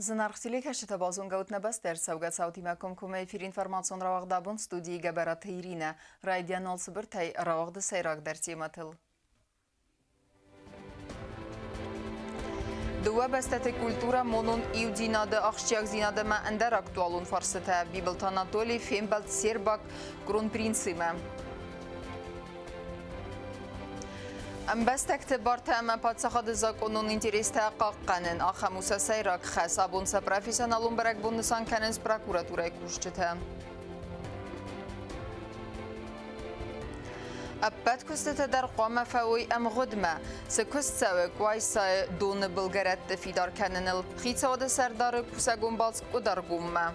Զնարխտիլիկ հաշտը բազուն գաուտ նբաս դերսավգաց ավտիմակում կում էվիր ինվորմացիոն ռավաղդաբուն ստուդիի գաբարատ հիրինը, ռայդյան ալսыбыр թայ ռավաղды սայրակ դերցի մատıl. Դուա բաստատի կուլտուրա մոնուն իուդինադը աղշճակ զինադը մա ընդար ակտուալուն ֆարսըտը բիբլտ Անատոլի ֆեմբալտ սերբակ կրոնպրինցիմը. Ամբաստակты բարթը ամապատсахады законун интересті қаққанын Ахамуса сайрак қас абунса профессионалун барак буннысан кәнінс прокуратурай күшчіті. Аппат күстіті дар қома фауи амғыдма. Сы күстсауы қуайсай доны бұлгаратты фидар кәнініл қитсауды сардары күсагун балск ударгумма.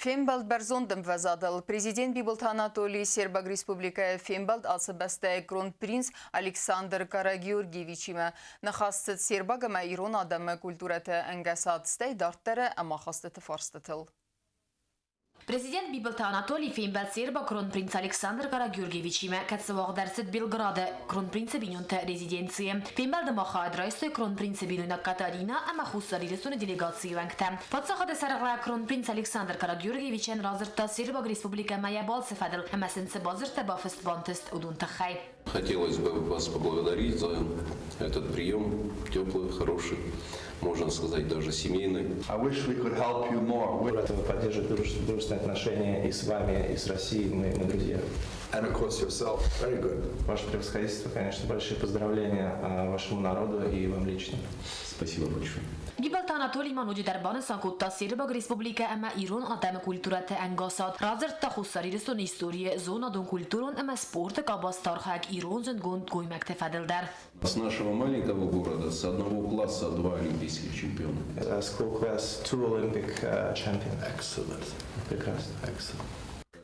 Фембалд барзондым вазадал. Президент Биболт Анатолий Сербак Республика Фембалд алсыбастая кронпринц Александр Карагеоргиевичима. Нахастыт Сербагама ирон адамы культураты ангасад стай дарттары амахастыты фарстытыл. Президент Биболт Анатолий Фембалд Сербак кронпринц Александр Карагеоргиевичима катсывақ дәрсет Белграды кронпринцы бинюнты резиденции. Фембалды маха адрайсы кронпринцы бинюна Катарина амахуссари ресуны делегации вәңкті. Подсақады сарыға кронпринц Александр Карагеоргиевичен разыртта Сербак Республика Маябал сыфадыл. Әмәсінсі базырты бафыст бантыст удун тахай. Хотелось бы вас поблагодарить за этот прием, теплый, хороший, можно сказать, даже семейный. I wish we could help you more. Мы поддерживаем дружественные отношения и с вами, и с Россией, мы друзья. And of course yourself. Very good. Ваше превосходительство, конечно, большие поздравления вашему народу и вам лично. Спасибо большое. Биболт Анатолий мануди дарбаны санкутта Сербак Республика ама ирон адам культураты ангасад. Разыртта хуссари ресун история зона дон культурон ама спорта кабас тархак ирон зонгон гоймакте фадылдар. С нашего маленького города, с одного класса, 2 олимпийских чемпиона. School class, 2 Olympic champions. Excellent. Прекрасно. Excellent.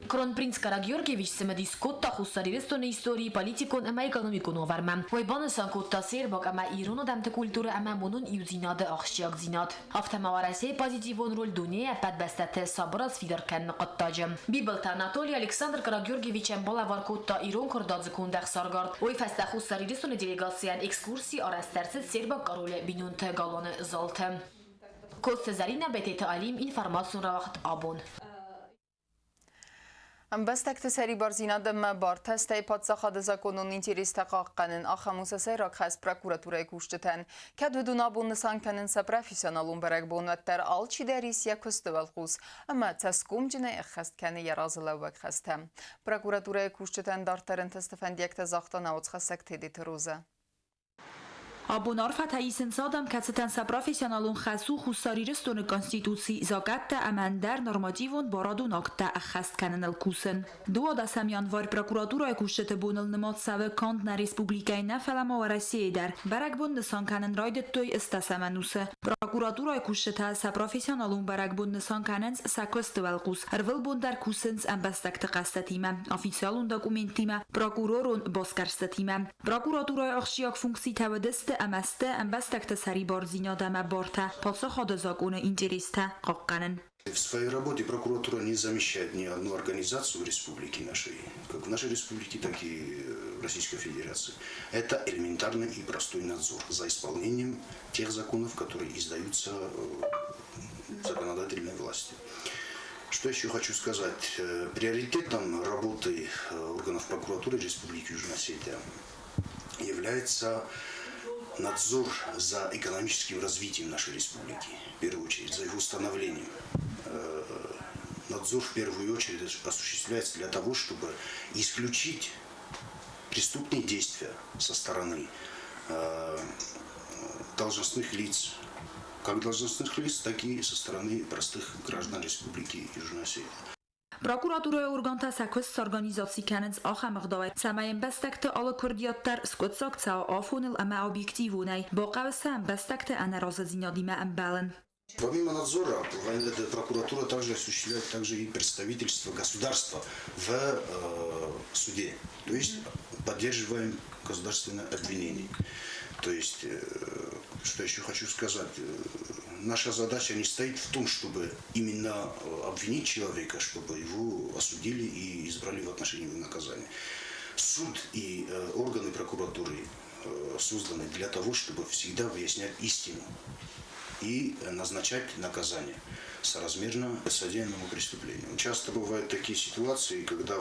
Кронпринц Карагеоргиевич сэмэди скотта хуссари ресун истории политикон ама экономикон овармам. Вайбаны санкутта Сербак ама ирон адамты культура ама монун иудинады ахшияк зинад. Автомаварасе позитивон роль дуне падбастаты сабыраз фидаркан нақаттажым. Биболт Анатолий Александр Карагеоргиевич бала варкутта ирон кырдадзы кундах саргард. Ой фаста хуссари ресун делегациян экскурсии арастарсыз Сербак кароле бинюнты галаны залты. Кост Зарина бететі алим информацион равахт абон. Амбастакты сәри барзинадым бар тәстай подсақады законун интересті қаққанын Ахамуса сайрак қас прокуратурай күштітен. Кәдвіду набунны санканынса профессионалун барак бонуаттар алчи дәрисия күсті валқуз. Ама тәскум жіне әққаст кәні яразылау вәққасты. Прокуратурай күштітен дартарын тәстіфәндекті зақтан ауцқасак тедеті роза. Абонар фатаисен садам кацетенса профессионалун хасу хусарирстон конституции загатта амандер нормативон барадун акта ахаст каненел кусен. Дуада самянвар прокуратура куште бунел немат саве канд на республикай нафалама ва Россия дар. Баракбун несан канен райдет той истасаманусе. Прокуратура куште са профессионалун баракбун несан каненс сакоствал кус. Арвел бундар кусенс амбастакты кастатима. Официалун документима прокурорун боскарстатима. Прокуратура ахшияк функции тавадесте амасте амбастакта сари барзиня дама барта подсахады законы интереста қаққанын. В своей работе прокуратура не замещает ни одну организацию в республике нашей, как в нашей республике, так и в Российской Федерации. Это элементарный и простой надзор за исполнением тех законов, которые издаются законодательной властью. Что еще хочу сказать? Приоритетом работы органов прокуратуры Республики Южная Осетия является надзор за экономическим развитием нашей республики, в первую очередь, за его становлением. Надзор в первую очередь осуществляется для того, чтобы исключить преступные действия со стороны должностных лиц, как должностных лиц, так и со стороны простых граждан Республики Южная Осетия. Прокуратура органта саквест организации каненс ахамгдавай самаем бастакты алы курдияттар скотсакца афонил ама объективунай бақавса бастакты анаразазинадима амбален. Помимо надзора, прокуратура также осуществляет и представительство государства в суде. То есть поддерживаем государственное обвинение. То есть, что еще хочу сказать, наша задача не стоит в том, чтобы именно обвинить человека, чтобы его осудили и избрали в отношении его наказания. Суд и органы прокуратуры созданы для того, чтобы всегда выяснять истину и назначать наказание соразмерно содеянному преступлению. Часто бывают такие ситуации, когда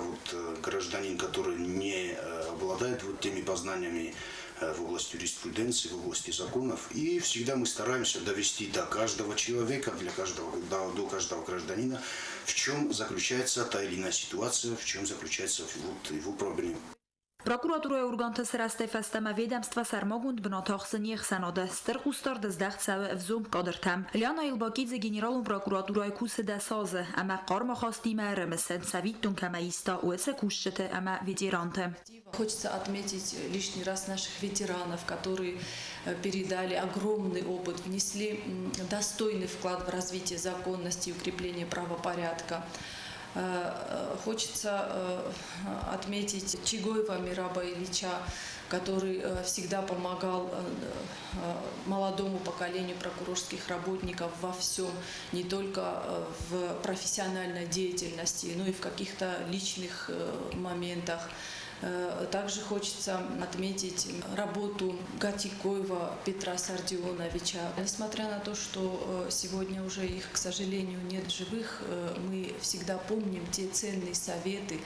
гражданин, который не обладает теми познаниями в области юриспруденции, в области законов, и всегда мы стараемся довести до каждого человека, до каждого гражданина, в чем заключается та или иная ситуация, в чем заключается его проблема. Prokuratura urganta srastefastama vedamstva sarmogund bnotoxsniq sanode strxustar dzdagtsav vzum qadrtam Liana Ilbakidze generalun prokuraturای kusda saze ama qarma khastime remesen savitun kamaista uese kushete ama ветеранте. Хочется отметить лишний раз наших ветеранов, которые передали огромный опыт, внесли достойный вклад в развитие законности и укрепление правопорядка. Хочется отметить Чигоева Мираба Ильича, который всегда помогал молодому поколению прокурорских работников во всем, не только в профессиональной деятельности, но и в каких-то личных моментах. Также хочется отметить работу Гатикоева Петра Сардионовича. Несмотря на то, что сегодня уже их, к сожалению, нет живых, мы всегда помним те ценные советы,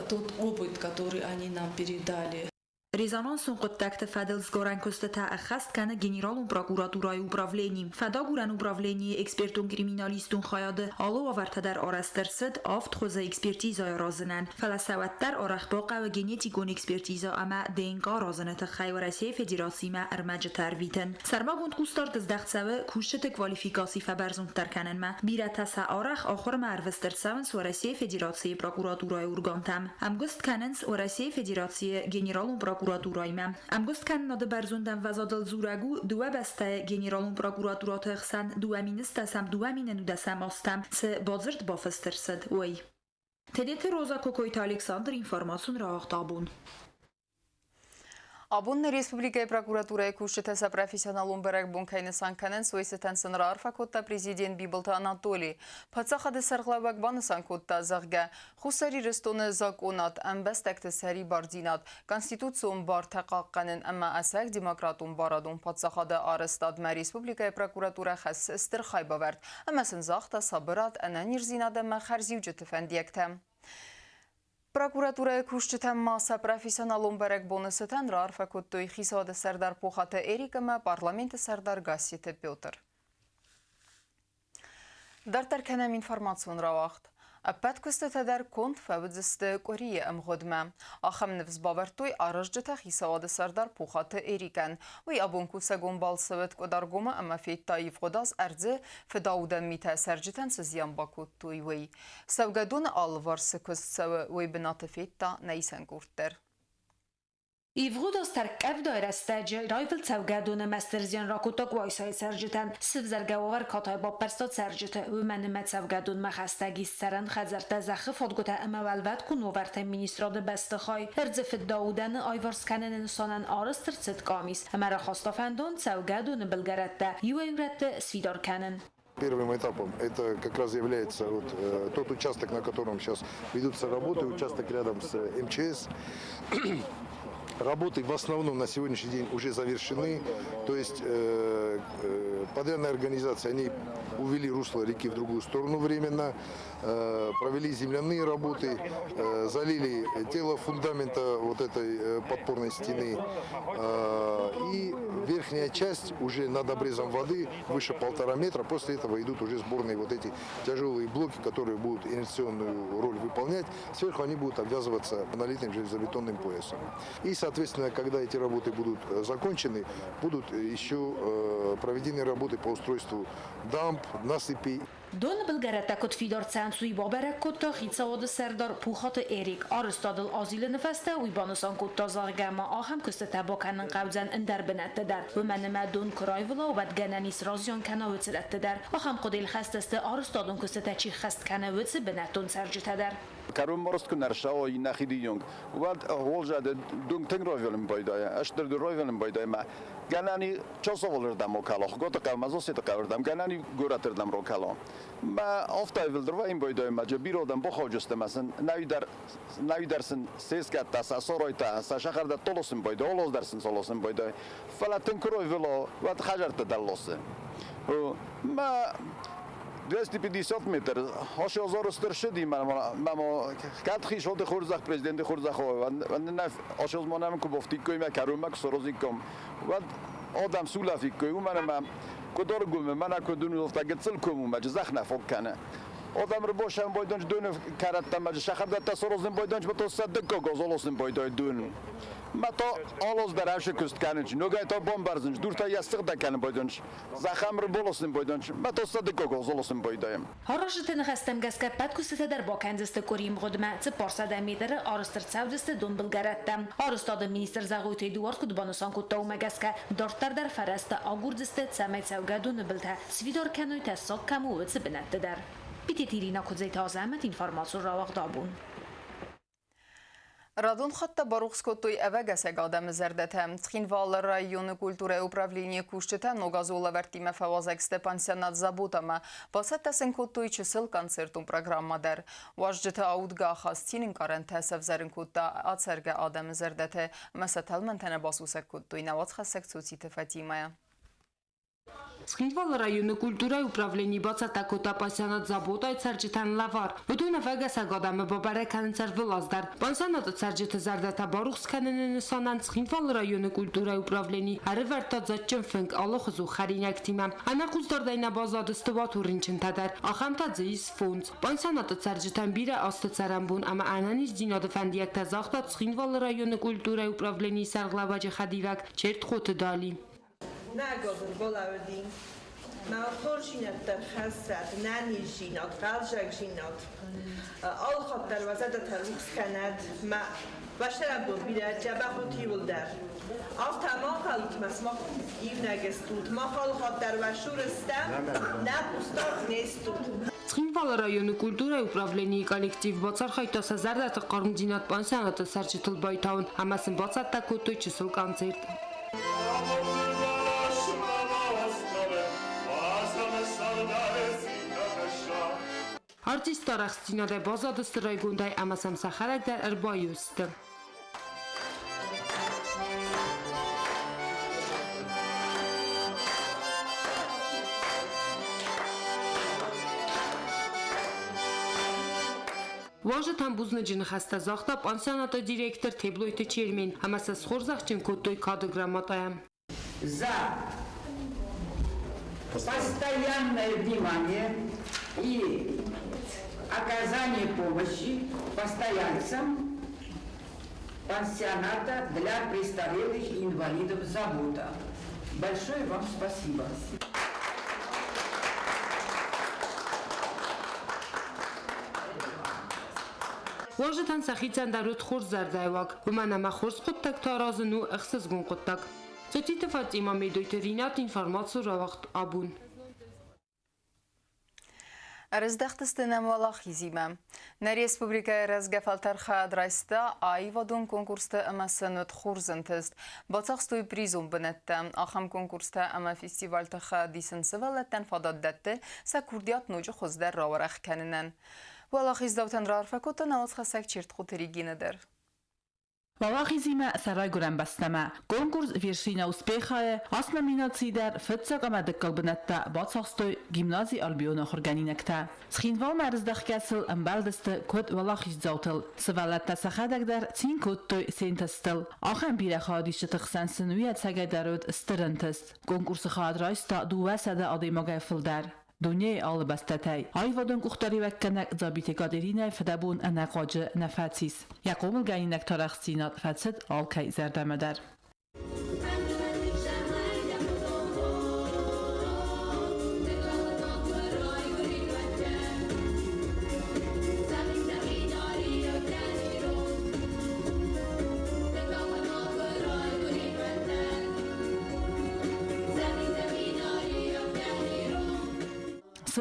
тот опыт, который они нам передали. Резонанsun qottakte Fadel Zgorankosta akhast kana generalun prokuraturای upravlení. Fada guran upravlení ekspertun kriminalistun khayade alu avartadar arastersid aft khoza ekspertizay razinan. Falasawattar arakhbaqa ve genetikun ekspertiza ama DNK razinat khayrasi federasyma armajtar viten. Sarmagund qustar dzdagtsav kushte kvalifikasi fabarzund tarkanen ma birata sa arakh akhir marvestersaven surasi federasiya prokuraturای urgantam. Amgust kanens urasi federasiya generalun prokuraturayma. Amgust kan nade barzundan vazadal zuragu dua basta generalun prokuraturat xsan dua minista sam dua minenu da samastam se bazırt bafestersed oy. TDT Roza Kokoyt Aleksandr informasyon raaqtabun. Abun Республикայի прокуратուրայի կուշտեսա պրոֆեսիոնալուն բերակ բունքայնը սանքանեն սույսետեն սնրա արվակոտտա պրեզիդենտ Բիբլտա Անատոլի, պացախադը սրղլավակ բանը սանքոտտա զաղգա, խուսարի ռստոնը զակոնատ, ամբեստակտը սերի բարձինատ, կոնստիտուցիոն բարտակաղկանեն ամա ասակ դիմոկրատուն բարադուն պացախադը արստադմա Республիկայի прокуратուրա խաս ստր խայբավարդ, ամասն զաղտա սաբրատ անան իրզինադը մախարզիու ջտվանդիակտա. Prokuraturaya kuşçıtan masa profesyonalun berek bonuseten rarfa kuttuy xisade serdar poxatı erikama parlamenti serdar gassiyeti Piotr. Dartar kenem informasyon ravaqt. Appat kustet eder kont fevdziste Koriye amgodma. Axam nefs bavertoy arajcıta xisade serdar poxatı erikan. Uy abun kusagon balsavet kodargoma ama fettayif godaz erzi fedauda mita serciten sizyan bakuttuy uy. Sevgadun alvarsı kustsev uy binatı fetta neysen kurtter. Ivgod starkev dairestece rayvel sevgadone mesterzian rakotak vaysay serjeten sivzergavar katay ba perstat serjete u menimet sevgadon maxastagi seren xazerta zaxı fodgota emevelvet kunoverte ministrade bestekhay erzefet daudan ayvarskanен insanan arıstırtsit kamis emara xastafendon sevgadone belgarette yuevrette svidarkanen. Первым этапом это как раз является тот участок, на котором сейчас ведутся работы, участок рядом с МЧС. Работы в основном на сегодняшний день уже завершены, то есть подрядные организации, они увели русло реки в другую сторону временно, провели земляные работы, залили тело фундамента вот этой подпорной стены, и верхняя часть уже над обрезом воды выше 1,5 метра, после этого идут уже сборные вот эти тяжелые блоки, которые будут инерционную роль выполнять, сверху они будут обвязываться монолитным железобетонным поясом. И, соответственно, когда эти работы будут закончены, будут еще проведены работы по устройству дамб, насыпей. Don belgarata kod fidar tsansuy baberek kotta xitsawad serdar puxat erik arstadal azil nefeste uy banasan kotta zargama aham kustata bakanen qabzan indar benettedar ve menema don krayvla و بدگننیس رازیان کناوت در آخام قدیل خستسته آرستادون کسته چی خست کناوت بنتون سرجته در Karun morst kunnar shao i nakhidiyong. Wat holja dung tengroveln boydaya. Ashter de roveln boydaya ma. Ganani chosovolerdam okalo. Got qalmazosit qaverdam. Ganani goraterdam rokalo. Ma oftayvilder in boydaya ma birodam bokhojste masan navidarsin seskat sa soroyta sa shaharda tolosin boyda oloz darsin solosin boyda. Falatin kroyvelo wat khajarta dallosse. ما 250 متر هاش آزار شدیم ما کات خیش هات خورزخ پرزیدنت خورزخ و نف آشاز ما نمی کوبافتی کوی ما کارو ما کسروزی کم و آدم سولافی کوی و من کدار گویم من کدوم افتا گتسل کوم ما جزخ نفوق کنه آدم رو باشم بایدانش دون کارت ما شخر دت سروزن بایدانش با تو صدق گازالوسن بایدای دون ما تا آلوز در هش کست کننش نگاه تا بمب برزنش دور تا یستق دکن بایدانش زخم رو بولوسن بایدانش ما تا صدق گازالوسن بایدایم Harashten xastem gaska patkusete der bakendeste korim godma ts parsada meter arster savdeste don bulgarattam arstad minister zagote Eduard Kudbanosan kutta gaska dortar der farasta agurdeste tsamet savgadun bilta svidor kanoy tasok kamu ts benat der Pititirina Kudzeta Azamet informatsiyon ravaqdabun Радон хатта Барухскоттой эвегасег адам зердетем. Тхинвал районы культуры управления кушчета ногазола вертиме фавазек Степансянат заботама. Васеттесен коттой чисел концертум программадер. Важджета аудга хастинин карентесев зерин котта ацерге адам зердете. Месетелментене басусек коттой навацхасек соците Фатимая. Սխինվալ ռայոնի կուլտուրայի ուպրավլենի բացատակոտա պասյանատ զաբոտ այդ սարջիտան լավար։ Վդույնը վագասագադամը բաբարեքանն ծարվել ազդար։ Պանսյանատը սարջիտը զարդատա բարուխսկանենը նսանան Սխինվալ ռայոնի կուլտուրայի ուպրավլենի արևարտած ջնֆնք ալոխզու խարինյակ թիմա։ Անախուզ դորդայնաբազադը ստվատ ուրինչ ընթադար։ Ախամտաձեիս ֆոնց։ Պանսյանատը սարջիտան բիրը աստծարամբուն ամա անանից դինոդը ֆանդիակ տազաղտատ Սխինվալ ռայոնի կուլտուրայի ուպրավլենի սարգլավաջը խադիվակ չերտ խոտը դալի։ نگذار بالاودین ما خورشینت در خاصت نانی جینات قلجک جینات آل خاطر وزد تروکس کند ما باشترم دو بیره جبه خوتی ولدر آف تمام خالت مسما ایو نگستود ما خال خاطر و شور استم نه استاد نیستود Սխինվալ ռայոնի կուլտուրայի ուպրավլենի կոլեկտիվ բացարխայտասա զարդատը կարմձինատ պանսյանատը սարջիտլ բայթաուն համասն բացատակոտոյ չսլ կանցերտ։ Արտիստ տարախստինադե բազադը ստրայգունդայ ամասամ սախարակ դար ըրբայուստը։ Վաժը թամբուզնը ջին խաստա զաղտա պանսյանատը դիրեկտր թեբլոյտը չերմին, համասաս խորզաղ ջին կոտոյ կադոգրամատայամ։ За постоянное внимание и оказание помощи постояльцам пансионата для престарелых и инвалидов «Забота». Большое вам спасибо. Վաժըտան սախիցան դարուտ խորզ զարդայվակ, հումանամա խորզ խոտտակ տարազն ու ըխսզգուն խոտտակ։ Ծետիտը Ֆատիմա մեդոյտերինատ ինվարմացու ռավաղտ աբուն։ Răzdăhtăstănem valahizime. Ne Respublikaya răzgăfaltar xadraista ayvadun konkursta amasınut xurzıntist. Batsaqstoy prizum bınette. Axam konkursta ama festivalta xadisin sıvaletten fadaddetti. Sa kurdiyat nocu xuzdar ravaraq kaninen. Valahizdavtan rarfakotan avaz xasak çirt xuteriginedir. Валахизима сарайгурам бастама. Конкурс вершина успеха ас номинации дар фитсагама деккалбнатта бацахстой гимназии Альбиона хорганинакта. Схинвал марыздахкасыл амбалдасты код валахиздавтыл. Сывалатта сахадаг дар цин кодтой сентастыл. Ахам бире хадишты тықсан сынуят сагайдарод стырынтыст. Конкурсы хадрайста дувасада адаймагайфылдар. دنیای آل بستتای آیوادون کختاری وکنک زابیت قادرینه فدابون انقاج نفاتیس یقوم الگینک تارخسینات فتسد آل کی زردمدر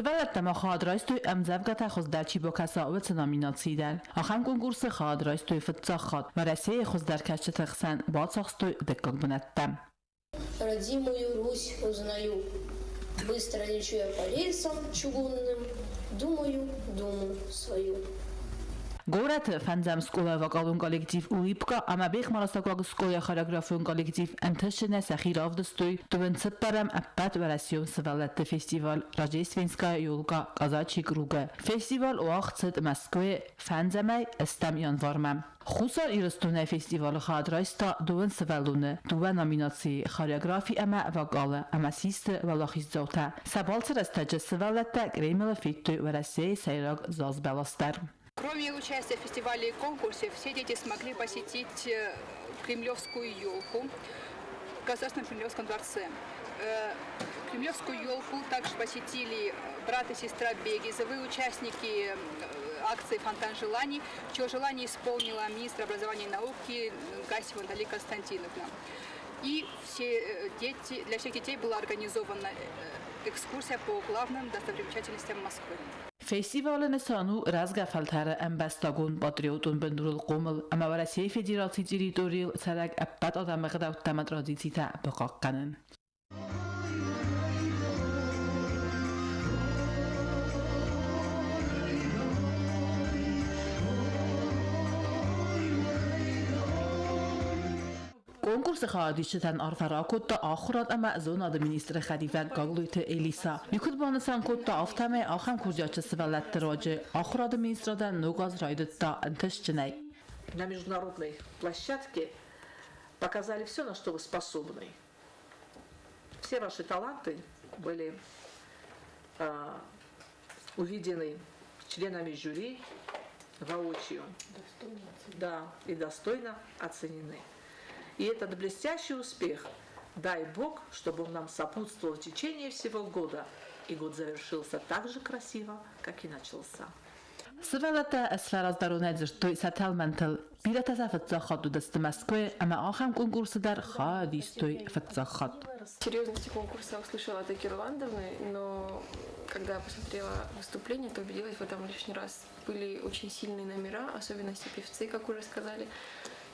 Сывалетта хаадрайстуй амзавгата хоздачи бо касаовец номинациидар. Ахам конкурсы хаадрайстуй фытцахат. Ва Россия хоздаркачы тахсан бацахстуй деккак бунаттам. Родимую Русь узнаю. Быстро лечу я по рельсам чугунным. Думаю, думу свою. Город фанзам скола вакалун коллектив улипка, ама бех марасакваг скола хореографион коллектив анташина сахиравдстуй, тувен цепарам аппат варасион сывалетта фестиваль Рождественская юлка казачьи круга. Фестиваль уахцет Москве фанзамай эстам январмам. Хусар ирстуне фестиваль хадрайста дуен сывалуне, дуен номинации хореографи ама вагала, ама систе валахиззота. Сабалцер эстаджа сывалетта гремела фиттуй варасей сайраг зазбеластер. Кроме участия в фестивале и конкурсе, все дети смогли посетить Кремлевскую елку в Государственном Кремлевском дворце. Кремлевскую елку также посетили брат и сестра Бегизовы, участники акции «Фонтан желаний», чье желание исполнила министр образования и науки Гасева Наталья Константиновна. И для всех детей была организована экскурсия по главным достопримечательностям Москвы. فستیوال نسانو رزق فلتر امبستاگون بادریوتون بندرول قومل اما ورسیه فدراسی تریتوریل سرک ابد آدم قدر تمت رازیتی تا بقاق کنن. Конкурсы хаадиштен арфаракотта ахурат ама зонада министр хадифа гаглуйте Элиса. Юкут банасан котта афтаме ахам куржачы сывалатты роджи. Ахурада министрада нугаз райдытта антышчынай. На международной площадке показали все, на что вы способны. Все ваши таланты были увидены членами жюри воочию. Да, и достойно оценены. И этот блестящий успех, дай Бог, чтобы он нам сопутствовал в течение всего года, и год завершился так же красиво, как и начался. سوالات اسفر از درون زرتوی ستلمنتل بیرت از فتزاخات دست مسکوی اما آخم کنکورس در خادیستوی فتزاخات. Серьезности конкурса услышала от Кирландовны, но когда я посмотрела выступление, то убедилась в этом лишний раз. Были очень сильные номера, особенности певцы, как уже сказали.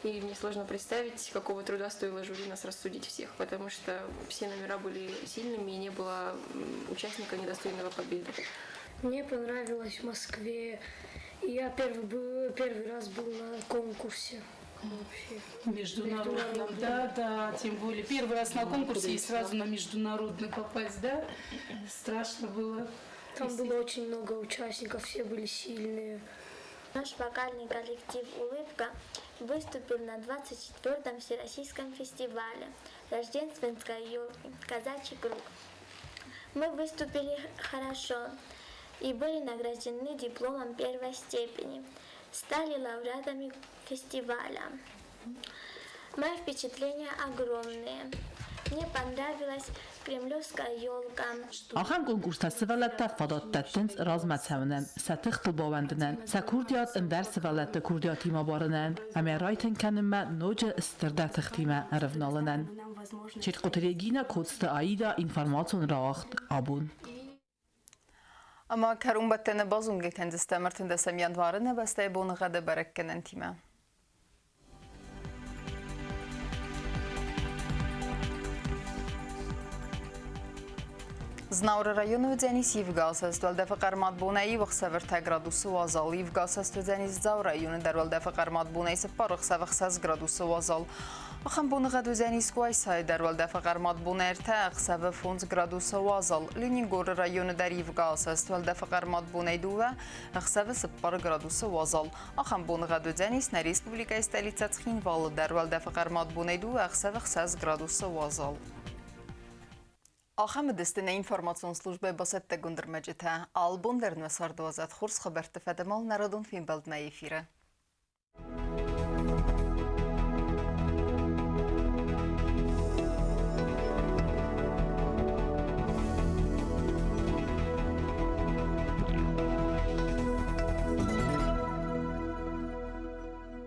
И мне сложно представить, какого труда стоило жюри нас рассудить всех, потому что все номера были сильными и не было участника, недостойного победы. Мне понравилось в Москве. Я первый раз был на конкурсе. Международном, да, тем более. Первый раз на конкурсе и сразу на международный попасть, да? Страшно было. Там было очень много участников, все были сильные. Наш вокальный коллектив «Улыбка» выступил на 24-м Всероссийском фестивале Рождественской елки «Казачий круг». Мы выступили хорошо и были награждены дипломом первой степени, стали лауреатами фестиваля. Мои впечатления огромные. Мне понравилась Кремлевская елка. آخر کنکورس سوالات فدات تنز راز متسونن ستخت باوندنن سکوردیات اندر سوالات کوردیاتی ما بارنن اما رایتن کنم نوج استرده تختیمه عرفنالنن چیت قطریگینا کودست آیدا اینفرماتون راخت آبون اما کرون بتن بازونگ کندستمرتن دسمیان وارنه بسته بون غده برکنن تیمه Знаура району дзенис Евгасаст, валдефақар матбунай вақсавер градусы вазал. Евгасаст дзенис Зау району дар валдефақар матбунай сапарық савақсаз градусы вазал. Ахам буныға дзенис Гуайсай дар валдефақар матбунай ртақ савы фунз градусы вазал. Ленингор району дар Евгасаст, валдефақар матбунай дува ақсавы сапар градусы вазал. Ахам буныға дзенис на республика столица Цхинвалы дар валдефақар матбунай дува ақсавақсаз градусы вазал. آخام دستن اینفورماسیون службы басетте гундермеджите. Албундерн ve sardozat хурс хаберте федемал народун фин балдна ефире.